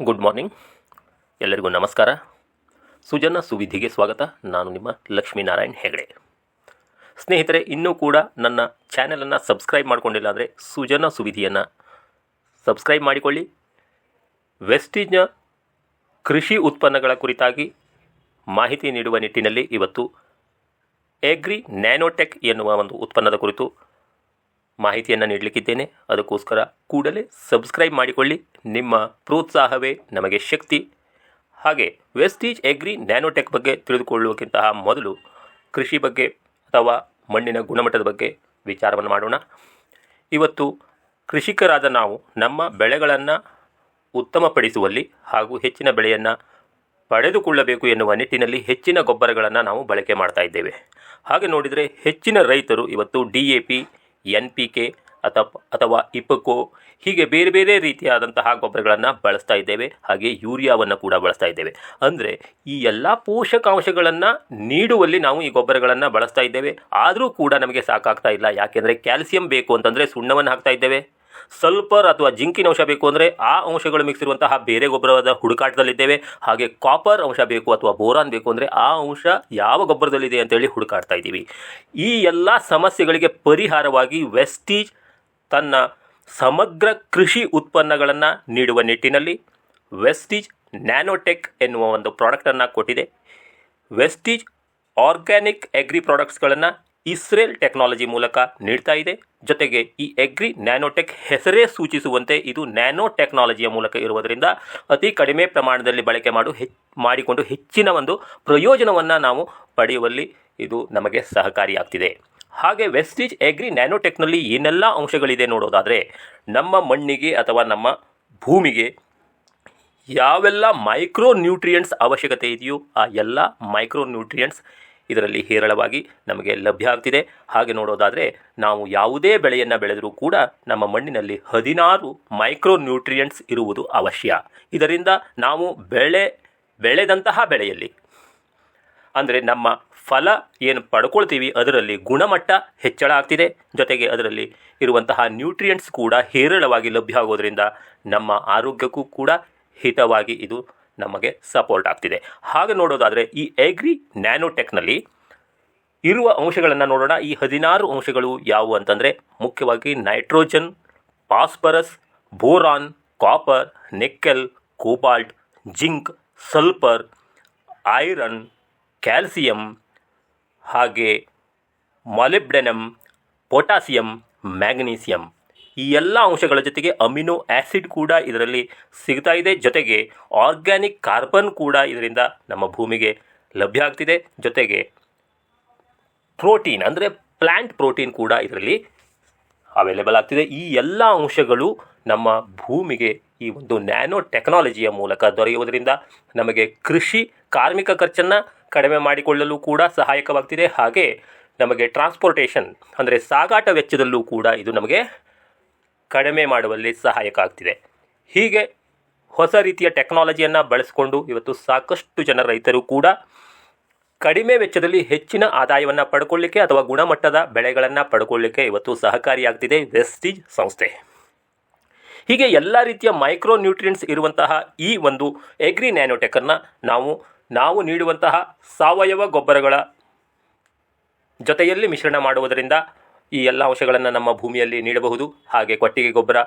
Good morning, ಎಲ್ಲರಿಗೂ ನಮಸ್ಕಾರ. ಸುಜನ ಸುವಿಧಿಗೆ ಸ್ವಾಗತ. ನಾನು ನಿಮ್ಮ ಲಕ್ಷ್ಮೀನಾರಾಯಣ್ ಹೆಗಡೆ. ಸ್ನೇಹಿತರೆ, ಇನ್ನೂ ಕೂಡ ನನ್ನ ಚಾನಲನ್ನು ಸಬ್ಸ್ಕ್ರೈಬ್ ಮಾಡಿಕೊಂಡಿಲ್ಲ ಅಂದರೆ ಸುಜನ ಸುವಿಧಿಯನ್ನು ಸಬ್ಸ್ಕ್ರೈಬ್ ಮಾಡಿಕೊಳ್ಳಿ. ವೆಸ್ಟೀಜ್ನ ಕೃಷಿ ಉತ್ಪನ್ನಗಳ ಕುರಿತಾಗಿ ಮಾಹಿತಿ ನೀಡುವ ನಿಟ್ಟಿನಲ್ಲಿ ಇವತ್ತು ಎಗ್ರಿ ನ್ಯಾನೋಟೆಕ್ ಎನ್ನುವ ಒಂದು ಉತ್ಪನ್ನದ ಕುರಿತು ಮಾಹಿತಿಯನ್ನು ನೀಡಲಿಕ್ಕಿದ್ದೇನೆ. ಅದಕ್ಕೋಸ್ಕರ ಕೂಡಲೇ ಸಬ್ಸ್ಕ್ರೈಬ್ ಮಾಡಿಕೊಳ್ಳಿ. ನಿಮ್ಮ ಪ್ರೋತ್ಸಾಹವೇ ನಮಗೆ ಶಕ್ತಿ. ಹಾಗೆ ವೆಸ್ಟೀಜ್ ಎಗ್ರಿ ನ್ಯಾನೋಟೆಕ್ ಬಗ್ಗೆ ತಿಳಿದುಕೊಳ್ಳುವಕ್ಕಿಂತ ಮೊದಲು ಕೃಷಿ ಬಗ್ಗೆ ಅಥವಾ ಮಣ್ಣಿನ ಗುಣಮಟ್ಟದ ಬಗ್ಗೆ ವಿಚಾರವನ್ನು ಮಾಡೋಣ. ಇವತ್ತು ಕೃಷಿಕರಾದ ನಾವು ನಮ್ಮ ಬೆಳೆಗಳನ್ನು ಉತ್ತಮಪಡಿಸುವಲ್ಲಿ ಹಾಗೂ ಹೆಚ್ಚಿನ ಬೆಳೆಯನ್ನು ಪಡೆದುಕೊಳ್ಳಬೇಕು ಎನ್ನುವ ನಿಟ್ಟಿನಲ್ಲಿ ಹೆಚ್ಚಿನ ಗೊಬ್ಬರಗಳನ್ನು ನಾವು ಬಳಕೆ ಮಾಡ್ತಾ ಇದ್ದೇವೆ. ಹಾಗೆ ನೋಡಿದರೆ ಹೆಚ್ಚಿನ ರೈತರು ಇವತ್ತು DAP, NPK ಅಥವಾ ಇಪಕೋ ಹೀಗೆ ಬೇರೆ ಬೇರೆ ರೀತಿಯಾದಂತಹ ಗೊಬ್ಬರಗಳನ್ನು ಬಳಸ್ತಾ ಇದ್ದೇವೆ. ಹಾಗೆ ಯೂರಿಯಾವನ್ನು ಕೂಡ ಬಳಸ್ತಾ ಇದ್ದೇವೆ. ಅಂದರೆ ಈ ಎಲ್ಲ ಪೋಷಕಾಂಶಗಳನ್ನು ನೀಡುವಲ್ಲಿ ನಾವು ಈ ಗೊಬ್ಬರಗಳನ್ನು ಬಳಸ್ತಾ ಇದ್ದೇವೆ. ಆದರೂ ಕೂಡ ನಮಗೆ ಸಾಕಾಗ್ತಾ ಇಲ್ಲ. ಯಾಕೆಂದರೆ ಕ್ಯಾಲ್ಸಿಯಂ ಬೇಕು ಅಂತಂದರೆ ಸುಣ್ಣವನ್ನು ಹಾಕ್ತಾ ಇದ್ದೇವೆ. ಸಲ್ಫರ್ ಅಥವಾ ಜಿಂಕಿನ ಅಂಶ ಬೇಕು ಅಂದರೆ ಆ ಅಂಶಗಳು ಮಿಕ್ಸ್ ಇರುವಂತಹ ಬೇರೆ ಗೊಬ್ಬರದ ಹುಡುಕಾಟದಲ್ಲಿದ್ದೇವೆ. ಹಾಗೆ ಕಾಪರ್ ಅಂಶ ಬೇಕು ಅಥವಾ ಬೋರಾನ್ ಬೇಕು ಅಂದರೆ ಆ ಅಂಶ ಯಾವ ಗೊಬ್ಬರದಲ್ಲಿದೆ ಅಂತೇಳಿ ಹುಡುಕಾಡ್ತಾ ಇದ್ದೀವಿ. ಈ ಎಲ್ಲ ಸಮಸ್ಯೆಗಳಿಗೆ ಪರಿಹಾರವಾಗಿ ವೆಸ್ಟೀಜ್ ತನ್ನ ಸಮಗ್ರ ಕೃಷಿ ಉತ್ಪನ್ನಗಳನ್ನು ನೀಡುವ ನಿಟ್ಟಿನಲ್ಲಿ ವೆಸ್ಟೀಜ್ ನ್ಯಾನೋಟೆಕ್ ಎನ್ನುವ ಒಂದು ಪ್ರಾಡಕ್ಟನ್ನು ಕೊಟ್ಟಿದೆ. ವೆಸ್ಟೀಜ್ ಆರ್ಗ್ಯಾನಿಕ್ ಅಗ್ರಿ ಪ್ರಾಡಕ್ಟ್ಸ್ಗಳನ್ನು ಇಸ್ರೇಲ್ ಟೆಕ್ನಾಲಜಿ ಮೂಲಕ ನೀಡ್ತಾ ಇದೆ. ಜೊತೆಗೆ ಈ ಎಗ್ರಿ ನ್ಯಾನೋಟೆಕ್ ಹೆಸರೇ ಸೂಚಿಸುವಂತೆ ಇದು ನ್ಯಾನೋ ಟೆಕ್ನಾಲಜಿಯ ಮೂಲಕ ಇರುವುದರಿಂದ ಅತಿ ಕಡಿಮೆ ಪ್ರಮಾಣದಲ್ಲಿ ಬಳಕೆ ಮಾಡಿಕೊಂಡು ಹೆಚ್ಚಿನ ಒಂದು ಪ್ರಯೋಜನವನ್ನು ನಾವು ಪಡೆಯುವಲ್ಲಿ ಇದು ನಮಗೆ ಸಹಕಾರಿಯಾಗ್ತಿದೆ. ಹಾಗೆ ವೆಸ್ಟೀಜ್ ಎಗ್ರಿ ನ್ಯಾನೋಟೆಕ್ನಲ್ಲಿ ಏನೆಲ್ಲ ಅಂಶಗಳಿದೆ ನೋಡೋದಾದರೆ, ನಮ್ಮ ಮಣ್ಣಿಗೆ ಅಥವಾ ನಮ್ಮ ಭೂಮಿಗೆ ಯಾವೆಲ್ಲ ಮೈಕ್ರೋ ನ್ಯೂಟ್ರಿಯೆಂಟ್ಸ್ ಅವಶ್ಯಕತೆ ಇದೆಯೋ ಆ ಎಲ್ಲ ಮೈಕ್ರೋ ನ್ಯೂಟ್ರಿಯೆಂಟ್ಸ್ ಇದರಲ್ಲಿ ಹೇರಳವಾಗಿ ನಮಗೆ ಲಭ್ಯ ಆಗ್ತಿದೆ. ಹಾಗೆ ನೋಡೋದಾದರೆ ನಾವು ಯಾವುದೇ ಬೆಳೆಯನ್ನು ಬೆಳೆದರೂ ಕೂಡ ನಮ್ಮ ಮಣ್ಣಿನಲ್ಲಿ 16 ಮೈಕ್ರೋ ನ್ಯೂಟ್ರಿಯೆಂಟ್ಸ್ ಇರುವುದು ಅವಶ್ಯ. ಇದರಿಂದ ನಾವು ಬೆಳೆದಂತಹ ಬೆಳೆಯಲ್ಲಿ ಅಂದರೆ ನಮ್ಮ ಫಲ ಏನು ಪಡ್ಕೊಳ್ತೀವಿ ಅದರಲ್ಲಿ ಗುಣಮಟ್ಟ ಹೆಚ್ಚಳ ಆಗ್ತಿದೆ. ಜೊತೆಗೆ ಅದರಲ್ಲಿ ಇರುವಂತಹ ನ್ಯೂಟ್ರಿಯೆಂಟ್ಸ್ ಕೂಡ ಹೇರಳವಾಗಿ ಲಭ್ಯ ಆಗೋದರಿಂದ ನಮ್ಮ ಆರೋಗ್ಯಕ್ಕೂ ಕೂಡ ಹಿತವಾಗಿ ಇದು ನಮಗೆ ಸಪೋರ್ಟ್ ಆಗ್ತಿದೆ. ಹಾಗೆ ನೋಡೋದಾದರೆ ಈ ಎಗ್ರಿ ನ್ಯಾನೋಟೆಕ್ನಲ್ಲಿ ಇರುವ ಅಂಶಗಳನ್ನು ನೋಡೋಣ. ಈ 16 ಅಂಶಗಳು ಯಾವುವು ಅಂತಂದರೆ ಮುಖ್ಯವಾಗಿ nitrogen, phosphorus, boron, copper, nickel, cobalt, zinc, sulphur, iron, calcium, ಹಾಗೆ ಮಾಲಿಬ್ಡೆನಮ್, ಪೊಟ್ಯಾಸಿಯಂ, ಮ್ಯಾಗ್ನೀಸಿಯಂ ಈ ಎಲ್ಲ ಅಂಶಗಳ ಜೊತೆಗೆ ಅಮಿನೋ ಆ್ಯಸಿಡ್ ಕೂಡ ಇದರಲ್ಲಿ ಸಿಗ್ತಾ ಇದೆ. ಜೊತೆಗೆ ಆರ್ಗ್ಯಾನಿಕ್ ಕಾರ್ಬನ್ ಕೂಡ ಇದರಿಂದ ನಮ್ಮ ಭೂಮಿಗೆ ಲಭ್ಯ ಆಗ್ತಿದೆ. ಜೊತೆಗೆ ಪ್ರೋಟೀನ್ ಅಂದರೆ ಪ್ಲ್ಯಾಂಟ್ ಪ್ರೋಟೀನ್ ಕೂಡ ಇದರಲ್ಲಿ ಅವೈಲೇಬಲ್ ಆಗ್ತಿದೆ. ಈ ಎಲ್ಲ ಅಂಶಗಳು ನಮ್ಮ ಭೂಮಿಗೆ ಈ ಒಂದು ನ್ಯಾನೋ ಟೆಕ್ನಾಲಜಿಯ ಮೂಲಕ ದೊರೆಯುವುದರಿಂದ ನಮಗೆ ಕೃಷಿ ಕಾರ್ಮಿಕ ಖರ್ಚನ್ನು ಕಡಿಮೆ ಮಾಡಿಕೊಳ್ಳಲು ಕೂಡ ಸಹಾಯಕವಾಗ್ತಿದೆ. ಹಾಗೆ ನಮಗೆ ಟ್ರಾನ್ಸ್ಪೋರ್ಟೇಷನ್ ಅಂದರೆ ಸಾಗಾಟ ವೆಚ್ಚದಲ್ಲೂ ಕೂಡ ಇದು ನಮಗೆ ಕಡಿಮೆ ಮಾಡುವಲ್ಲಿ ಸಹಾಯಕ ಆಗ್ತಿದೆ. ಹೀಗೆ ಹೊಸ ರೀತಿಯ ಟೆಕ್ನಾಲಜಿಯನ್ನು ಬಳಸಿಕೊಂಡು ಇವತ್ತು ಸಾಕಷ್ಟು ಜನ ರೈತರು ಕೂಡ ಕಡಿಮೆ ವೆಚ್ಚದಲ್ಲಿ ಹೆಚ್ಚಿನ ಆದಾಯವನ್ನು ಪಡ್ಕೊಳ್ಳಿಕ್ಕೆ ಅಥವಾ ಗುಣಮಟ್ಟದ ಬೆಳೆಗಳನ್ನು ಪಡ್ಕೊಳ್ಳಿಕ್ಕೆ ಇವತ್ತು ಸಹಕಾರಿಯಾಗ್ತಿದೆ ವೆಸ್ಟೀಜ್ ಸಂಸ್ಥೆ. ಹೀಗೆ ಎಲ್ಲ ರೀತಿಯ ಮೈಕ್ರೋ ನ್ಯೂಟ್ರಿಯೆಂಟ್ಸ್ ಇರುವಂತಹ ಈ ಒಂದು ಎಗ್ರಿ ನ್ಯಾನೋಟೆಕನ್ನು ನಾವು ನೀಡುವಂತಹ ಸಾವಯವ ಗೊಬ್ಬರಗಳ ಜೊತೆಯಲ್ಲಿ ಮಿಶ್ರಣ ಮಾಡುವುದರಿಂದ ಈ ಎಲ್ಲ ಅಂಶಗಳನ್ನು ನಮ್ಮ ಭೂಮಿಯಲ್ಲಿ ನೀಡಬಹುದು. ಹಾಗೆ ಕೊಟ್ಟಿಗೆ ಗೊಬ್ಬರ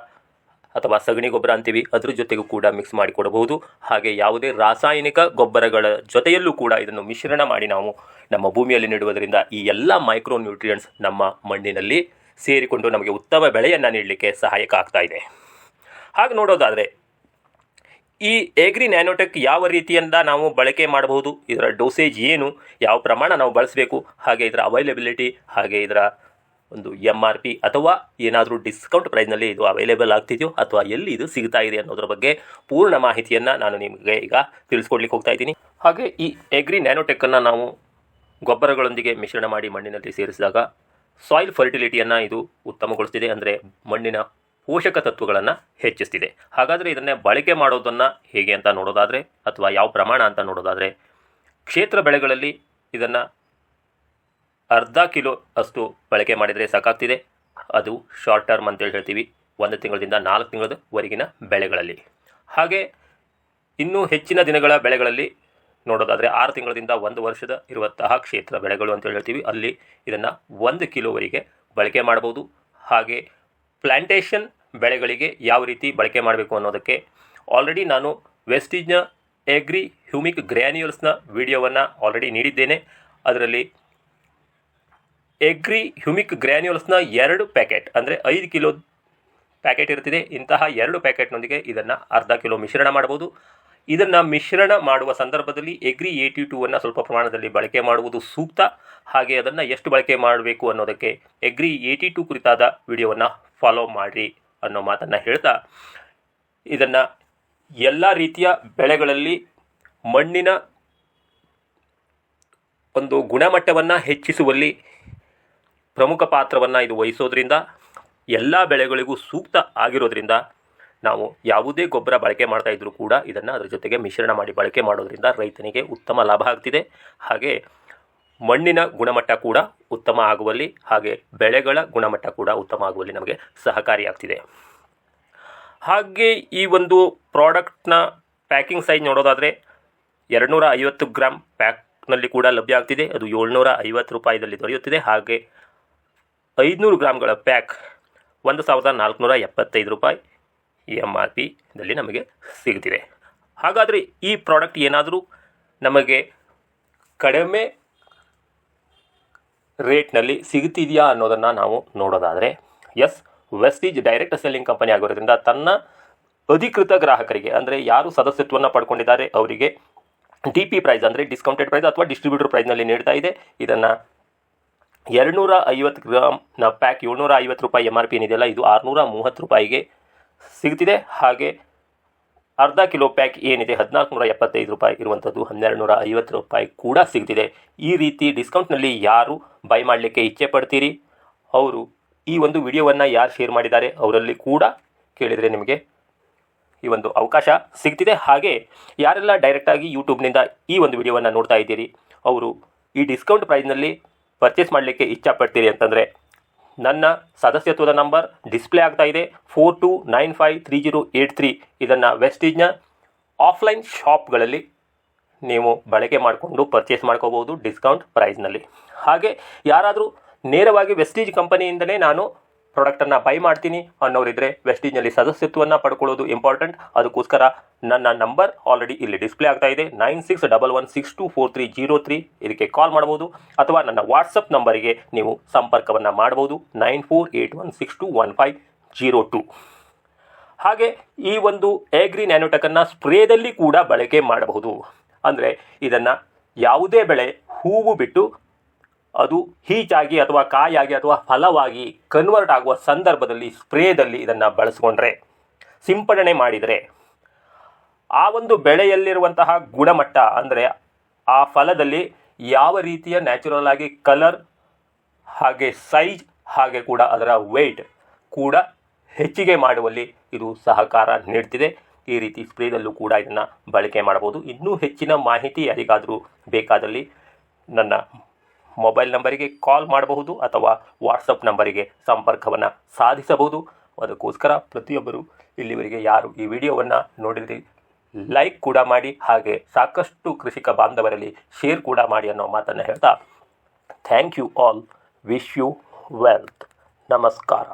ಅಥವಾ ಸಗಣಿ ಗೊಬ್ಬರ ಅಂತೀವಿ, ಅದ್ರ ಜೊತೆಗೂ ಕೂಡ ಮಿಕ್ಸ್ ಮಾಡಿಕೊಡಬಹುದು. ಹಾಗೆ ಯಾವುದೇ ರಾಸಾಯನಿಕ ಗೊಬ್ಬರಗಳ ಜೊತೆಯಲ್ಲೂ ಕೂಡ ಇದನ್ನು ಮಿಶ್ರಣ ಮಾಡಿ ನಾವು ನಮ್ಮ ಭೂಮಿಯಲ್ಲಿ ನೀಡುವುದರಿಂದ ಈ ಎಲ್ಲ ಮೈಕ್ರೋ ನ್ಯೂಟ್ರಿಯೆಂಟ್ಸ್ ನಮ್ಮ ಮಣ್ಣಿನಲ್ಲಿ ಸೇರಿಕೊಂಡು ನಮಗೆ ಉತ್ತಮ ಬೆಳೆಯನ್ನು ನೀಡಲಿಕ್ಕೆ ಸಹಾಯಕ ಆಗ್ತಾ ಇದೆ. ಹಾಗೆ ನೋಡೋದಾದರೆ ಈ ಎಗ್ರಿ ನ್ಯಾನೋಟೆಕ್ ಯಾವ ರೀತಿಯಿಂದ ನಾವು ಬಳಕೆ ಮಾಡಬಹುದು, ಇದರ ಡೋಸೇಜ್ ಏನು, ಯಾವ ಪ್ರಮಾಣ ನಾವು ಬಳಸಬೇಕು, ಹಾಗೆ ಇದರ ಅವೈಲೇಬಿಲಿಟಿ, ಹಾಗೆ ಇದರ ಒಂದು MRP ಅಥವಾ ಏನಾದರೂ ಡಿಸ್ಕೌಂಟ್ ಪ್ರೈಸ್ನಲ್ಲಿ ಇದು ಅವೈಲೇಬಲ್ ಆಗ್ತಿದೆಯೋ ಅಥವಾ ಎಲ್ಲಿ ಇದು ಸಿಗ್ತಾ ಇದೆ ಅನ್ನೋದ್ರ ಬಗ್ಗೆ ಪೂರ್ಣ ಮಾಹಿತಿಯನ್ನು ನಾನು ನಿಮಗೆ ಈಗ ತಿಳಿಸ್ಕೊಡ್ಲಿಕ್ಕೆ ಹೋಗ್ತಾ ಇದ್ದೀನಿ. ಹಾಗೆ ಈ ಎಗ್ರಿ ನ್ಯಾನೋಟೆಕ್ಕನ್ನು ನಾವು ಗೊಬ್ಬರಗಳೊಂದಿಗೆ ಮಿಶ್ರಣ ಮಾಡಿ ಮಣ್ಣಿನಲ್ಲಿ ಸೇರಿಸಿದಾಗ ಸಾಯಿಲ್ ಫರ್ಟಿಲಿಟಿಯನ್ನು ಇದು ಉತ್ತಮಗೊಳಿಸ್ತಿದೆ. ಅಂದರೆ ಮಣ್ಣಿನ ಪೋಷಕ ತತ್ವಗಳನ್ನು ಹೆಚ್ಚಿಸ್ತಿದೆ. ಹಾಗಾದರೆ ಇದನ್ನೇ ಬಳಕೆ ಮಾಡೋದನ್ನು ಹೇಗೆ ಅಂತ ನೋಡೋದಾದರೆ ಅಥವಾ ಯಾವ ಪ್ರಮಾಣ ಅಂತ ನೋಡೋದಾದರೆ, ಕ್ಷೇತ್ರ ಬೆಳೆಗಳಲ್ಲಿ ಇದನ್ನು ಅರ್ಧ ಕಿಲೋ ಅಷ್ಟು ಬಳಕೆ ಮಾಡಿದರೆ ಸಾಕಾಗ್ತಿದೆ. ಅದು ಶಾರ್ಟ್ ಟರ್ಮ್ ಅಂತೇಳಿ ಹೇಳ್ತೀವಿ, 1 ತಿಂಗಳಿಂದ 4 ತಿಂಗಳವರೆಗಿನ ಬೆಳೆಗಳಲ್ಲಿ. ಹಾಗೆ ಇನ್ನೂ ಹೆಚ್ಚಿನ ದಿನಗಳ ಬೆಳೆಗಳಲ್ಲಿ ನೋಡೋದಾದರೆ 6 ತಿಂಗಳಿಂದ 1 ವರ್ಷದ ಇರುವಂತಹ ಕ್ಷೇತ್ರ ಬೆಳೆಗಳು ಅಂತ ಹೇಳ್ತೀವಿ, ಅಲ್ಲಿ ಇದನ್ನು 1 ಕಿಲೋವರೆಗೆ ಬಳಕೆ ಮಾಡ್ಬೋದು. ಹಾಗೆ ಪ್ಲ್ಯಾಂಟೇಷನ್ ಬೆಳೆಗಳಿಗೆ ಯಾವ ರೀತಿ ಬಳಕೆ ಮಾಡಬೇಕು ಅನ್ನೋದಕ್ಕೆ ಆಲ್ರೆಡಿ ನಾನು ವೆಸ್ಟೀಜ್ನ ಎಗ್ರಿ ಹ್ಯೂಮಿಕ್ ಗ್ರ್ಯಾನ್ಯೂಲ್ಸ್ನ ವಿಡಿಯೋವನ್ನು ಆಲ್ರೆಡಿ ನೀಡಿದ್ದೇನೆ. ಅದರಲ್ಲಿ ಎಗ್ರಿ ಹ್ಯೂಮಿಕ್ ಗ್ರ್ಯಾನ್ಯೂಲ್ಸ್ನ 2 ಪ್ಯಾಕೆಟ್ ಅಂದರೆ 5 ಕಿಲೋ ಪ್ಯಾಕೆಟ್ ಇರ್ತಿದೆ. ಇಂತಹ 2 ಪ್ಯಾಕೆಟ್ನೊಂದಿಗೆ ಇದನ್ನು ಅರ್ಧ ಕಿಲೋ ಮಿಶ್ರಣ ಮಾಡ್ಬೋದು. ಇದನ್ನು ಮಿಶ್ರಣ ಮಾಡುವ ಸಂದರ್ಭದಲ್ಲಿ ಎಗ್ರಿ 82 ಸ್ವಲ್ಪ ಪ್ರಮಾಣದಲ್ಲಿ ಬಳಕೆ ಮಾಡುವುದು ಸೂಕ್ತ. ಹಾಗೆ ಅದನ್ನು ಎಷ್ಟು ಬಳಕೆ ಮಾಡಬೇಕು ಅನ್ನೋದಕ್ಕೆ ಎಗ್ರಿ 82 ಕುರಿತಾದ ವಿಡಿಯೋವನ್ನು ಫಾಲೋ ಮಾಡಿರಿ ಅನ್ನೋ ಮಾತನ್ನು ಹೇಳ್ತಾ, ಇದನ್ನು ಎಲ್ಲ ರೀತಿಯ ಬೆಳೆಗಳಲ್ಲಿ ಮಣ್ಣಿನ ಒಂದು ಗುಣಮಟ್ಟವನ್ನು ಹೆಚ್ಚಿಸುವಲ್ಲಿ ಪ್ರಮುಖ ಪಾತ್ರವನ್ನು ಇದು ವಹಿಸೋದ್ರಿಂದ ಎಲ್ಲ ಬೆಳೆಗಳಿಗೂ ಸೂಕ್ತ ಆಗಿರೋದ್ರಿಂದ ನಾವು ಯಾವುದೇ ಗೊಬ್ಬರ ಬಳಕೆ ಮಾಡ್ತಾ ಇದ್ದರೂ ಕೂಡ ಇದನ್ನು ಅದರ ಜೊತೆಗೆ ಮಿಶ್ರಣ ಮಾಡಿ ಬಳಕೆ ಮಾಡೋದ್ರಿಂದ ರೈತನಿಗೆ ಉತ್ತಮ ಲಾಭ ಆಗ್ತಿದೆ. ಹಾಗೆ ಮಣ್ಣಿನ ಗುಣಮಟ್ಟ ಕೂಡ ಉತ್ತಮ ಆಗುವಲ್ಲಿ, ಹಾಗೆ ಬೆಳೆಗಳ ಗುಣಮಟ್ಟ ಕೂಡ ಉತ್ತಮ ಆಗುವಲ್ಲಿ ನಮಗೆ ಸಹಕಾರಿಯಾಗ್ತಿದೆ. ಹಾಗೆ ಈ ಒಂದು ಪ್ರಾಡಕ್ಟ್ನ ಪ್ಯಾಕಿಂಗ್ ಸೈಜ್ ನೋಡೋದಾದರೆ 250 ಗ್ರಾಮ್ ಪ್ಯಾಕ್ನಲ್ಲಿ ಕೂಡ ಲಭ್ಯ ಆಗ್ತಿದೆ. ಅದು 750 ರೂಪಾಯಿದಲ್ಲಿ ದೊರೆಯುತ್ತಿದೆ. ಹಾಗೆ 500 ಗ್ರಾಮ್ಗಳ ಪ್ಯಾಕ್ 1475 ರೂಪಾಯಿ MRP ದಲ್ಲಿ ನಮಗೆ ಸಿಗ್ತಿದೆ. ಹಾಗಾದರೆ ಈ ಪ್ರಾಡಕ್ಟ್ ಏನಾದರೂ ನಮಗೆ ಕಡಿಮೆ ರೇಟ್ನಲ್ಲಿ ಸಿಗ್ತಿದೆಯಾ ಅನ್ನೋದನ್ನು ನಾವು ನೋಡೋದಾದರೆ, yes, Vestige direct selling company ಆಗಿರೋದ್ರಿಂದ ತನ್ನ ಅಧಿಕೃತ ಗ್ರಾಹಕರಿಗೆ ಅಂದರೆ ಯಾರು ಸದಸ್ಯತ್ವವನ್ನು ಪಡ್ಕೊಂಡಿದ್ದಾರೆ ಅವರಿಗೆ DP ಪ್ರೈಸ್ ಅಂದರೆ ಡಿಸ್ಕೌಂಟೆಡ್ ಪ್ರೈಸ್ ಅಥವಾ ಡಿಸ್ಟ್ರಿಬ್ಯೂಟರ್ ಪ್ರೈಸ್ನಲ್ಲಿ ನೀಡ್ತಾ ಇದೆ. ಇದನ್ನು 250 ಗ್ರಾಮ್ನ ಪ್ಯಾಕ್ 750 ರೂಪಾಯಿ MRP ಏನಿದೆಯಲ್ಲ, ಇದು 630 ರೂಪಾಯಿಗೆ ಸಿಗ್ತಿದೆ. ಹಾಗೆ ಅರ್ಧ ಕಿಲೋ ಪ್ಯಾಕ್ ಏನಿದೆ 1475 ರೂಪಾಯಿ ಇರುವಂಥದ್ದು 1250 ರೂಪಾಯಿ ಕೂಡ ಸಿಗ್ತಿದೆ. ಈ ರೀತಿ ಡಿಸ್ಕೌಂಟ್ನಲ್ಲಿ ಯಾರು ಬೈ ಮಾಡಲಿಕ್ಕೆ ಇಚ್ಛೆ ಪಡ್ತೀರಿ ಅವರು ಈ ಒಂದು ವಿಡಿಯೋವನ್ನು ಯಾರು ಶೇರ್ ಮಾಡಿದ್ದಾರೆ ಅವರಲ್ಲಿ ಕೂಡ ಕೇಳಿದರೆ ನಿಮಗೆ ಈ ಒಂದು ಅವಕಾಶ ಸಿಗ್ತಿದೆ. ಹಾಗೆ ಯಾರೆಲ್ಲ ಡೈರೆಕ್ಟಾಗಿ ಯೂಟ್ಯೂಬ್ನಿಂದ ಈ ಒಂದು ವಿಡಿಯೋವನ್ನು ನೋಡ್ತಾ ಇದ್ದೀರಿ ಅವರು ಈ ಡಿಸ್ಕೌಂಟ್ ಪ್ರೈಸ್ನಲ್ಲಿ ಪರ್ಚೇಸ್ ಮಾಡಲಿಕ್ಕೆ ಇಚ್ಛಪಡ್ತೀರಿ ಅಂತಂದರೆ ನನ್ನ ಸದಸ್ಯತ್ವದ ನಂಬರ್ ಡಿಸ್ಪ್ಲೇ ಆಗ್ತಾ ಇದೆ 42953083. ಇದನ್ನು ವೆಸ್ಟೀಜ್ನ ಆಫ್ಲೈನ್ ಶಾಪ್ಗಳಲ್ಲಿ ನೀವು ಬಳಕೆ ಮಾಡಿಕೊಂಡು ಪರ್ಚೇಸ್ ಮಾಡ್ಕೋಬೋದು ಡಿಸ್ಕೌಂಟ್ ಪ್ರೈಸ್ನಲ್ಲಿ. ಹಾಗೆ ಯಾರಾದರೂ ನೇರವಾಗಿ ವೆಸ್ಟೀಜ್ ಕಂಪನಿಯಿಂದಲೇ ನಾನು ಪ್ರಾಡಕ್ಟನ್ನು ಬೈ ಮಾಡ್ತೀನಿ ಅನ್ನೋರಿದ್ದರೆ ವೆಸ್ಟೀಜ್ನಲ್ಲಿ ಸದಸ್ಯತ್ವವನ್ನು ಪಡ್ಕೊಳ್ಳೋದು ಇಂಪಾರ್ಟೆಂಟ್. ಅದಕ್ಕೋಸ್ಕರ ನನ್ನ ನಂಬರ್ ಆಲ್ರೆಡಿ ಇಲ್ಲಿ ಡಿಸ್ಪ್ಲೇ ಆಗ್ತಾ ಇದೆ 9611624303. ಇದಕ್ಕೆ ಕಾಲ್ ಮಾಡ್ಬೋದು ಅಥವಾ ನನ್ನ ವಾಟ್ಸಪ್ ನಂಬರಿಗೆ ನೀವು ಸಂಪರ್ಕವನ್ನು ಮಾಡ್ಬೋದು 9481621502. ಹಾಗೆ ಈ ಒಂದು ಎಗ್ರಿ ನ್ಯಾನೋಟೆಕನ್ನು ಸ್ಪ್ರೇದಲ್ಲಿ ಕೂಡ ಬಳಕೆ ಮಾಡಬಹುದು. ಅಂದರೆ ಇದನ್ನು ಯಾವುದೇ ಬೆಳೆ ಹೂವು ಬಿಟ್ಟು ಅದು ಹೀಚಾಗಿ ಅಥವಾ ಕಾಯಾಗಿ ಅಥವಾ ಫಲವಾಗಿ ಕನ್ವರ್ಟ್ ಆಗುವ ಸಂದರ್ಭದಲ್ಲಿ ಸ್ಪ್ರೇದಲ್ಲಿ ಇದನ್ನು ಬಳಸಿಕೊಂಡ್ರೆ, ಸಿಂಪಡಣೆ ಮಾಡಿದರೆ ಆ ಒಂದು ಬೆಳೆಯಲ್ಲಿರುವಂತಹ ಗುಣಮಟ್ಟ ಅಂದರೆ ಆ ಫಲದಲ್ಲಿ ಯಾವ ರೀತಿಯ ನ್ಯಾಚುರಲ್ ಆಗಿ ಕಲರ್ ಹಾಗೆ ಸೈಜ್ ಹಾಗೆ ಕೂಡ ಅದರ ವೆಯ್ಟ್ ಕೂಡ ಹೆಚ್ಚಿಗೆ ಮಾಡುವಲ್ಲಿ ಇದು ಸಹಕಾರ ನೀಡ್ತಿದೆ. ಈ ರೀತಿ ಸ್ಪ್ರೇದಲ್ಲೂ ಕೂಡ ಇದನ್ನು ಬಳಕೆ ಮಾಡಬಹುದು. ಇನ್ನೂ ಹೆಚ್ಚಿನ ಮಾಹಿತಿ ಯಾರಿಗಾದರೂ ಬೇಕಾದಲ್ಲಿ ನನ್ನ ಮೊಬೈಲ್ ನಂಬರಿಗೆ ಕಾಲ್ ಮಾಡಬಹುದು ಅಥವಾ ವಾಟ್ಸಪ್ ನಂಬರಿಗೆ ಸಂಪರ್ಕವನ್ನು ಸಾಧಿಸಬಹುದು. ಅದಕ್ಕೋಸ್ಕರ ಪ್ರತಿಯೊಬ್ಬರು ಇಲ್ಲಿವರೆಗೆ ಯಾರು ಈ ವಿಡಿಯೋವನ್ನು ನೋಡಿದ್ರಿ ಲೈಕ್ ಕೂಡ ಮಾಡಿ, ಹಾಗೆ ಸಾಕಷ್ಟು ಕೃಷಿಕ ಬಾಂಧವರಲ್ಲಿ ಶೇರ್ ಕೂಡ ಮಾಡಿ ಅನ್ನೋ ಮಾತನ್ನು ಹೇಳ್ತಾ thank you all. Wish you wealth. ನಮಸ್ಕಾರ.